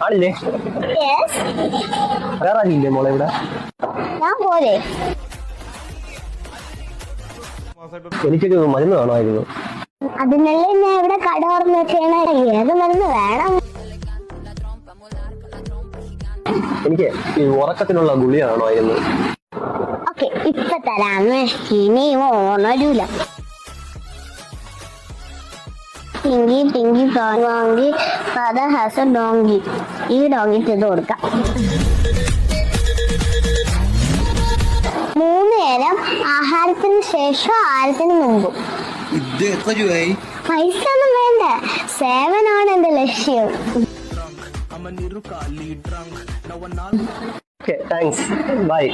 ആളില്ലേ? വേറെ ആരില്ലേ മോളെ ഇവിടെ? ഞാൻ പോരെ. എനിക്കൊരു മരുന്ന് വേണമായിരുന്നു. അതിനുള്ള ഞാൻ ഇവിടെ കട തുറന്ന് വെച്ചാണ്. ഏത് മരുന്ന് വേണം? എനിക്ക് ഈ ഉറക്കത്തിനുള്ള ഗുളിക വേണമായിരുന്നു. ഓക്കെ, ഇപ്പൊ തരാമേ. ഇനി ഓണരൂല. ടിങ്കി ടിങ്കി വാങ്ങി ഫാദർ ഹാസ് എ ഡോങ്കി. ഈ ഡോങ്കി ചെയ്ത് കൊടുക്കാം. 3 നേരം ആഹാരത്തിന് ശേഷം, ആഹാരത്തിന് മുമ്പും. പൈസ ഒന്നും വേണ്ട, സേവനമാണ് എന്റെ ലക്ഷ്യം. Okay, thanks, by.